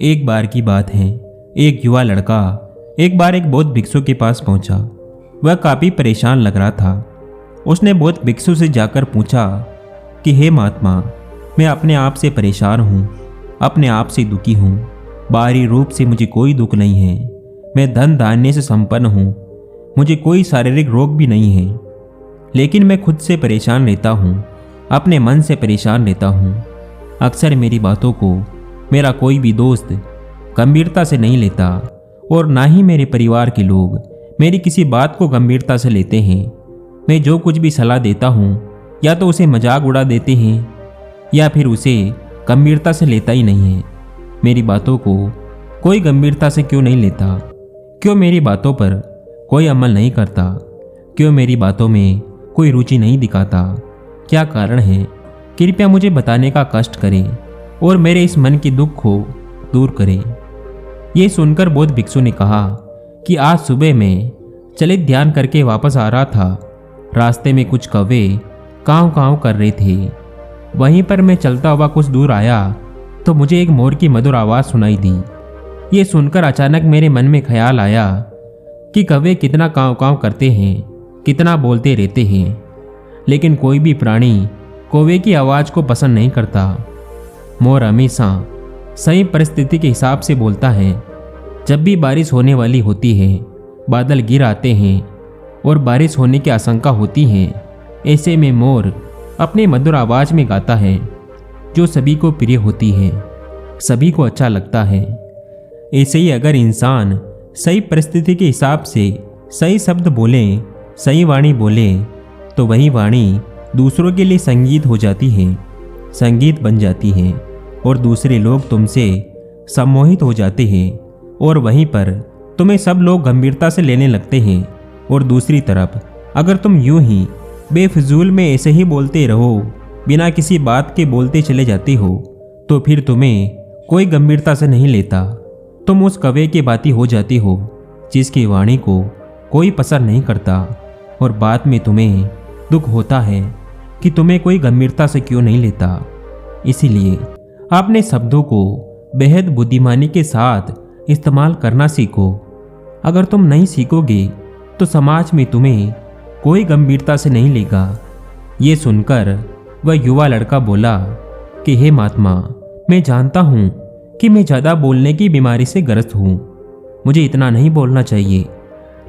एक बार की बात है, एक युवा लड़का एक बार एक बौद्ध भिक्षु के पास पहुंचा। वह काफी परेशान लग रहा था। उसने बौद्ध भिक्षु से जाकर पूछा कि हे महात्मा, मैं अपने आप से परेशान हूँ, अपने आप से दुखी हूँ। बाहरी रूप से मुझे कोई दुख नहीं है। मैं धन धान्य से संपन्न हूँ, मुझे कोई शारीरिक रोग भी नहीं है, लेकिन मैं खुद से परेशान रहता हूँ, अपने मन से परेशान रहता हूँ। अक्सर मेरी बातों को मेरा कोई भी दोस्त गंभीरता से नहीं लेता और ना ही मेरे परिवार के लोग मेरी किसी बात को गंभीरता से लेते हैं। मैं जो कुछ भी सलाह देता हूँ या तो उसे मजाक उड़ा देते हैं या फिर उसे गंभीरता से लेता ही नहीं है। मेरी बातों को कोई गंभीरता से क्यों नहीं लेता? क्यों मेरी बातों पर कोई अमल नहीं करता? क्यों मेरी बातों में कोई रुचि नहीं दिखाता? क्या कारण है? कृपया मुझे बताने का कष्ट करें और मेरे इस मन के दुख को दूर करें। ये सुनकर बौद्ध भिक्षु ने कहा कि आज सुबह मैं चलित ध्यान करके वापस आ रहा था। रास्ते में कुछ कौवे काँव काँव कर रहे थे। वहीं पर मैं चलता हुआ कुछ दूर आया तो मुझे एक मोर की मधुर आवाज़ सुनाई दी। ये सुनकर अचानक मेरे मन में ख्याल आया कि कौवे कितना काँव काँव करते हैं, कितना बोलते रहते हैं, लेकिन कोई भी प्राणी कौवे की आवाज़ को पसंद नहीं करता। मोर हमेशा सही परिस्थिति के हिसाब से बोलता है। जब भी बारिश होने वाली होती है, बादल गिर आते हैं और बारिश होने की आशंका होती है, ऐसे में मोर अपनी मधुर आवाज़ में गाता है जो सभी को प्रिय होती है, सभी को अच्छा लगता है। ऐसे ही अगर इंसान सही परिस्थिति के हिसाब से सही शब्द बोले, सही वाणी बोले, तो वही वाणी दूसरों के लिए संगीत हो जाती है, संगीत बन जाती है और दूसरे लोग तुमसे सम्मोहित हो जाते हैं और वहीं पर तुम्हें सब लोग गंभीरता से लेने लगते हैं। और दूसरी तरफ अगर तुम यूं ही बेफिजूल में ऐसे ही बोलते रहो, बिना किसी बात के बोलते चले जाते हो, तो फिर तुम्हें कोई गंभीरता से नहीं लेता। तुम उस कौवे की बाती हो जाती हो जिसकी वाणी को कोई पसंद नहीं करता और बाद में तुम्हें दुख होता है कि तुम्हें कोई गंभीरता से क्यों नहीं लेता। इसीलिए अपने शब्दों को बेहद बुद्धिमानी के साथ इस्तेमाल करना सीखो। अगर तुम नहीं सीखोगे तो समाज में तुम्हें कोई गंभीरता से नहीं लेगा। ये सुनकर वह युवा लड़का बोला कि हे महात्मा, मैं जानता हूँ कि मैं ज़्यादा बोलने की बीमारी से ग्रस्त हूँ। मुझे इतना नहीं बोलना चाहिए,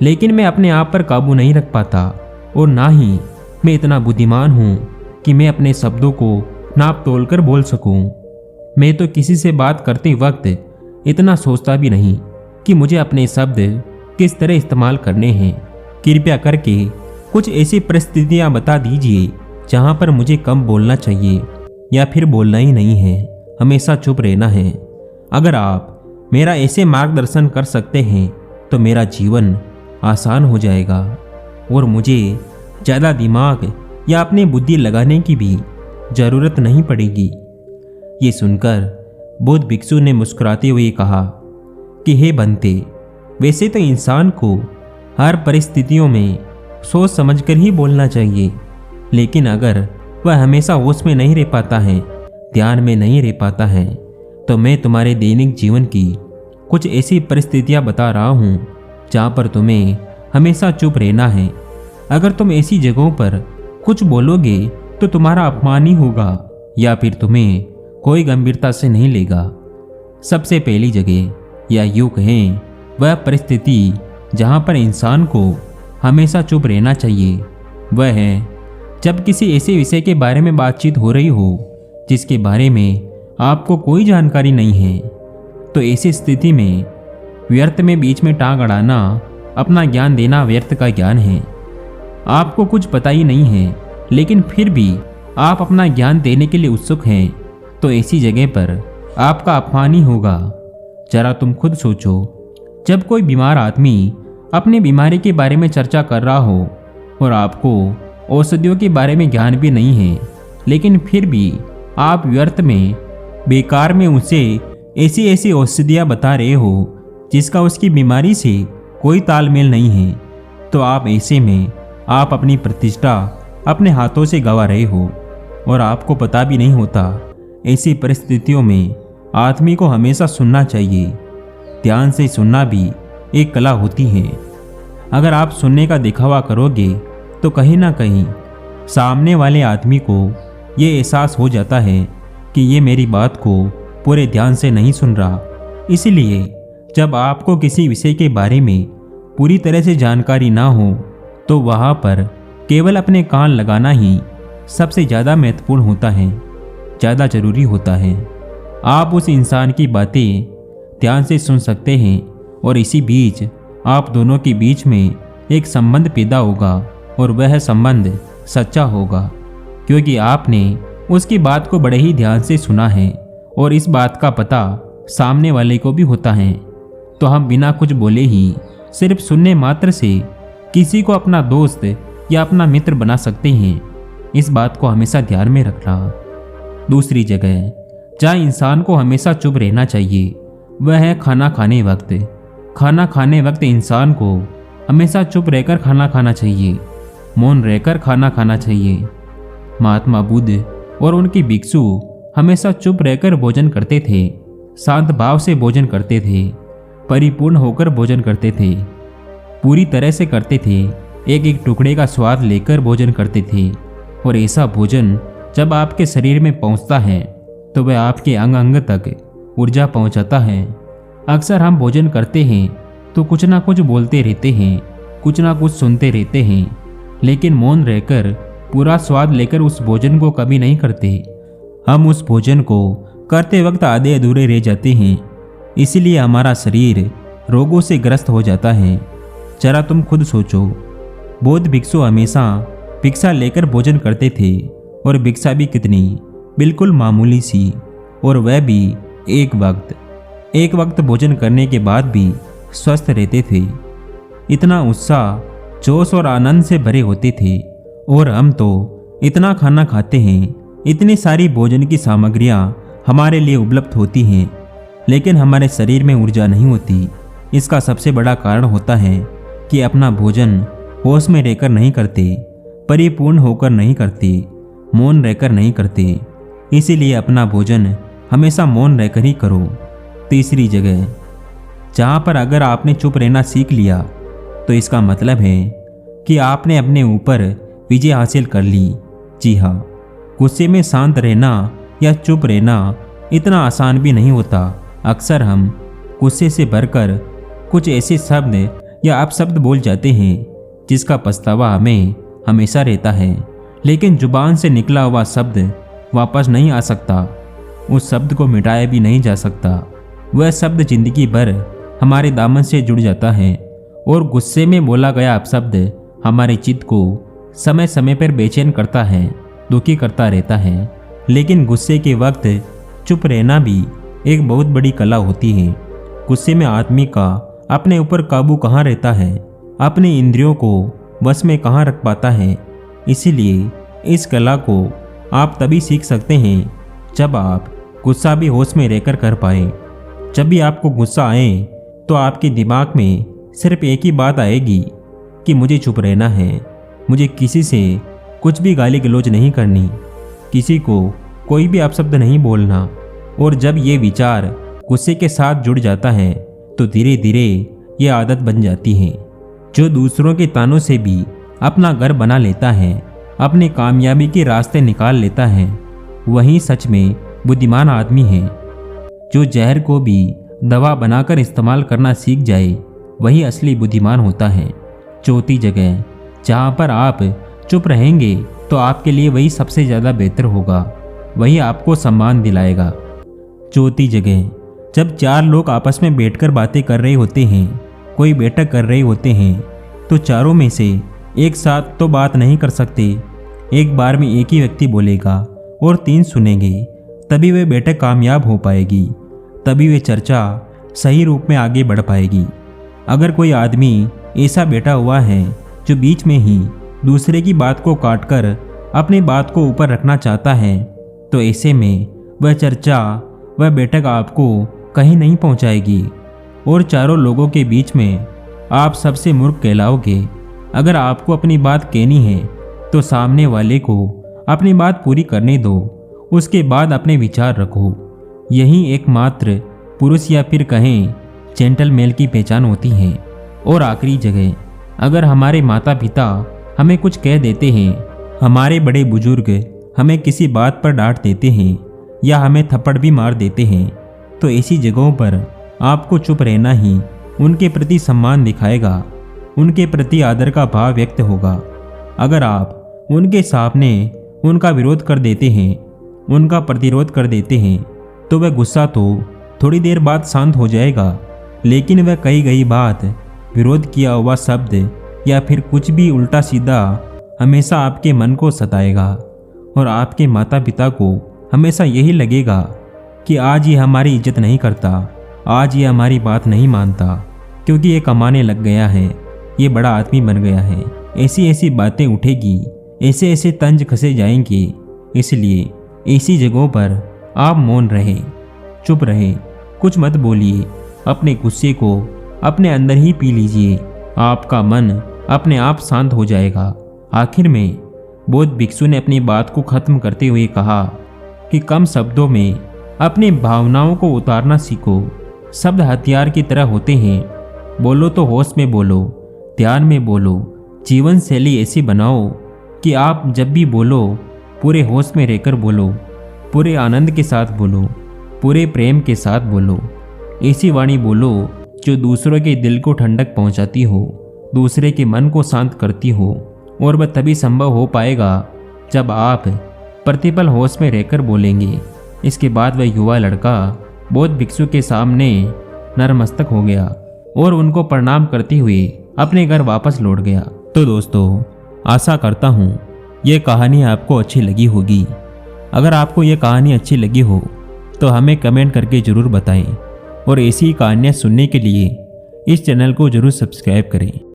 लेकिन मैं अपने आप पर काबू नहीं रख पाता और ना ही मैं इतना बुद्धिमान हूँ कि मैं अपने शब्दों को नाप तोल कर बोल सकूँ। मैं तो किसी से बात करते वक्त इतना सोचता भी नहीं कि मुझे अपने शब्द किस तरह इस्तेमाल करने हैं। कृपया करके कुछ ऐसी परिस्थितियाँ बता दीजिए जहाँ पर मुझे कम बोलना चाहिए या फिर बोलना ही नहीं है, हमेशा चुप रहना है। अगर आप मेरा ऐसे मार्गदर्शन कर सकते हैं तो मेरा जीवन आसान हो जाएगा और मुझे ज़्यादा दिमाग या अपनी बुद्धि लगाने की भी ज़रूरत नहीं पड़ेगी। ये सुनकर बौद्ध भिक्षु ने मुस्कुराते हुए कहा कि हे बंते, वैसे तो इंसान को हर परिस्थितियों में सोच समझकर ही बोलना चाहिए, लेकिन अगर वह हमेशा होश में नहीं रह पाता है, ध्यान में नहीं रह पाता है, तो मैं तुम्हारे दैनिक जीवन की कुछ ऐसी परिस्थितियां बता रहा हूँ जहाँ पर तुम्हें हमेशा चुप रहना है। अगर तुम ऐसी जगहों पर कुछ बोलोगे तो तुम्हारा अपमान ही होगा या फिर तुम्हें कोई गंभीरता से नहीं लेगा। सबसे पहली जगह या यूँ कहें वह परिस्थिति जहाँ पर इंसान को हमेशा चुप रहना चाहिए, वह है जब किसी ऐसे विषय के बारे में बातचीत हो रही हो जिसके बारे में आपको कोई जानकारी नहीं है। तो ऐसी स्थिति में व्यर्थ में बीच में टांग अड़ाना, अपना ज्ञान देना व्यर्थ का ज्ञान है। आपको कुछ पता ही नहीं है, लेकिन फिर भी आप अपना ज्ञान देने के लिए उत्सुक हैं, तो ऐसी जगह पर आपका अपमान ही होगा। जरा तुम खुद सोचो, जब कोई बीमार आदमी अपनी बीमारी के बारे में चर्चा कर रहा हो और आपको औषधियों के बारे में ज्ञान भी नहीं है, लेकिन फिर भी आप व्यर्थ में बेकार में उसे ऐसी ऐसी औषधियाँ बता रहे हो जिसका उसकी बीमारी से कोई तालमेल नहीं है, तो आप ऐसे में आप अपनी प्रतिष्ठा अपने हाथों से गंवा रहे हो और आपको पता भी नहीं होता। ऐसी परिस्थितियों में आदमी को हमेशा सुनना चाहिए। ध्यान से सुनना भी एक कला होती है। अगर आप सुनने का दिखावा करोगे तो कहीं ना कहीं सामने वाले आदमी को ये एहसास हो जाता है कि ये मेरी बात को पूरे ध्यान से नहीं सुन रहा। इसलिए जब आपको किसी विषय के बारे में पूरी तरह से जानकारी ना हो तो वहाँ पर केवल अपने कान लगाना ही सबसे ज़्यादा महत्वपूर्ण होता है, ज़्यादा ज़रूरी होता है। आप उस इंसान की बातें ध्यान से सुन सकते हैं और इसी बीच आप दोनों के बीच में एक संबंध पैदा होगा और वह संबंध सच्चा होगा, क्योंकि आपने उसकी बात को बड़े ही ध्यान से सुना है और इस बात का पता सामने वाले को भी होता है। तो हम बिना कुछ बोले ही सिर्फ सुनने मात्र से किसी को अपना दोस्त या अपना मित्र बना सकते हैं। इस बात को हमेशा ध्यान में रखना। दूसरी जगह जहाँ इंसान को हमेशा चुप रहना चाहिए वह है खाना खाने वक्त। खाना खाने वक्त इंसान को हमेशा चुप रहकर खाना खाना चाहिए, मौन रहकर खाना खाना चाहिए। महात्मा बुद्ध और उनके भिक्षु हमेशा चुप रहकर भोजन करते थे, शांत भाव से भोजन करते थे, परिपूर्ण होकर भोजन करते थे, पूरी तरह से करते थे, एक एक टुकड़े का स्वाद लेकर भोजन करते थे। और ऐसा भोजन जब आपके शरीर में पहुंचता है तो वह आपके अंग अंग तक ऊर्जा पहुंचाता है। अक्सर हम भोजन करते हैं तो कुछ ना कुछ बोलते रहते हैं, कुछ ना कुछ सुनते रहते हैं, लेकिन मौन रहकर पूरा स्वाद लेकर उस भोजन को कभी नहीं करते। हम उस भोजन को करते वक्त आधे अधूरे रह जाते हैं, इसीलिए हमारा शरीर रोगों से ग्रस्त हो जाता है। जरा तुम खुद सोचो, बौद्ध भिक्षु हमेशा भिक्षा लेकर भोजन करते थे और भिक्षा भी कितनी बिल्कुल मामूली सी, और वह भी एक वक्त भोजन करने के बाद भी स्वस्थ रहते थे। इतना उत्साह, जोश और आनंद से भरे होते थे। और हम तो इतना खाना खाते हैं, इतनी सारी भोजन की सामग्रियां हमारे लिए उपलब्ध होती हैं, लेकिन हमारे शरीर में ऊर्जा नहीं होती। इसका सबसे बड़ा कारण होता है कि अपना भोजन होश में रहकर नहीं करते, परिपूर्ण होकर नहीं करते, मौन रहकर नहीं करते। इसीलिए अपना भोजन हमेशा मौन रहकर ही करो। तीसरी जगह जहाँ पर अगर आपने चुप रहना सीख लिया तो इसका मतलब है कि आपने अपने ऊपर विजय हासिल कर ली। जी हाँ, गुस्से में शांत रहना या चुप रहना इतना आसान भी नहीं होता। अक्सर हम गुस्से से भरकर कुछ ऐसे शब्द या अपशब्द बोल जाते हैं जिसका पछतावा हमें हमेशा रहता है, लेकिन जुबान से निकला हुआ शब्द वापस नहीं आ सकता। उस शब्द को मिटाया भी नहीं जा सकता। वह शब्द जिंदगी भर हमारे दामन से जुड़ जाता है और गुस्से में बोला गया अपशब्द हमारे चित्त को समय समय पर बेचैन करता है, दुखी करता रहता है। लेकिन गुस्से के वक्त चुप रहना भी एक बहुत बड़ी कला होती है। गुस्से में आदमी का अपने ऊपर काबू कहाँ रहता है, अपने इंद्रियों को वश में कहाँ रख पाता है। इसीलिए इस कला को आप तभी सीख सकते हैं जब आप गुस्सा भी होश में रहकर कर पाए। जब भी आपको गुस्सा आए तो आपके दिमाग में सिर्फ एक ही बात आएगी कि मुझे चुप रहना है, मुझे किसी से कुछ भी गाली गलौज नहीं करनी, किसी को कोई भी अपशब्द नहीं बोलना। और जब ये विचार गुस्से के साथ जुड़ जाता है तो धीरे धीरे ये आदत बन जाती है। जो दूसरों के तानों से भी अपना घर बना लेता है, अपनी कामयाबी के रास्ते निकाल लेता है, वही सच में बुद्धिमान आदमी है। जो जहर को भी दवा बनाकर इस्तेमाल करना सीख जाए वही असली बुद्धिमान होता है। चौथी जगह जहाँ पर आप चुप रहेंगे तो आपके लिए वही सबसे ज़्यादा बेहतर होगा, वही आपको सम्मान दिलाएगा। चौथी जगह जब चार लोग आपस में बैठकर बातें कर रहे होते हैं, कोई बैठक कर रहे होते हैं, तो चारों में से एक साथ तो बात नहीं कर सकते। एक बार में एक ही व्यक्ति बोलेगा और तीन सुनेंगे, तभी वे बैठक कामयाब हो पाएगी, तभी वे चर्चा सही रूप में आगे बढ़ पाएगी। अगर कोई आदमी ऐसा बैठा हुआ है जो बीच में ही दूसरे की बात को काटकर अपनी बात को ऊपर रखना चाहता है, तो ऐसे में वह चर्चा, वह बैठक आपको कहीं नहीं पहुंचाएगी और चारों लोगों के बीच में आप सबसे मूर्ख कहलाओगे। अगर आपको अपनी बात कहनी है तो सामने वाले को अपनी बात पूरी करने दो, उसके बाद अपने विचार रखो। यही एकमात्र पुरुष या फिर कहें जेंटलमैन की पहचान होती है। और आखिरी जगह, अगर हमारे माता पिता हमें कुछ कह देते हैं, हमारे बड़े बुजुर्ग हमें किसी बात पर डांट देते हैं या हमें थप्पड़ भी मार देते हैं, तो ऐसी जगहों पर आपको चुप रहना ही उनके प्रति सम्मान दिखाएगा, उनके प्रति आदर का भाव व्यक्त होगा। अगर आप उनके सामने उनका विरोध कर देते हैं, उनका प्रतिरोध कर देते हैं, तो वह गुस्सा तो थोड़ी देर बाद शांत हो जाएगा, लेकिन वह कही गई बात, विरोध किया हुआ शब्द या फिर कुछ भी उल्टा सीधा हमेशा आपके मन को सताएगा और आपके माता पिता को हमेशा यही लगेगा कि आज ये हमारी इज्जत नहीं करता, आज ये हमारी बात नहीं मानता, क्योंकि ये कमाने लग गया है, ये बड़ा आदमी बन गया है। ऐसी ऐसी बातें उठेगी, ऐसे ऐसे तंज खसे जाएंगे। इसलिए ऐसी जगहों पर आप मौन रहे, चुप रहे, कुछ मत बोलिए, अपने गुस्से को अपने अंदर ही पी लीजिए, आपका मन अपने आप शांत हो जाएगा। आखिर में बौद्ध भिक्षु ने अपनी बात को खत्म करते हुए कहा कि कम शब्दों में अपनी भावनाओं को उतारना सीखो। शब्द हथियार की तरह होते हैं, बोलो तो होश में बोलो, ध्यान में बोलो, जीवन शैली ऐसी बनाओ कि आप जब भी बोलो पूरे होश में रहकर बोलो, पूरे आनंद के साथ बोलो, पूरे प्रेम के साथ बोलो। ऐसी वाणी बोलो जो दूसरों के दिल को ठंडक पहुंचाती हो, दूसरे के मन को शांत करती हो, और वह तभी संभव हो पाएगा जब आप प्रतिपल होश में रहकर बोलेंगे। इसके बाद वह युवा लड़का बौद्ध भिक्षु के सामने नतमस्तक हो गया और उनको प्रणाम करते हुए अपने घर वापस लौट गया। तो दोस्तों, आशा करता हूँ ये कहानी आपको अच्छी लगी होगी। अगर आपको ये कहानी अच्छी लगी हो तो हमें कमेंट करके ज़रूर बताएं और ऐसी कहानियाँ सुनने के लिए इस चैनल को ज़रूर सब्सक्राइब करें।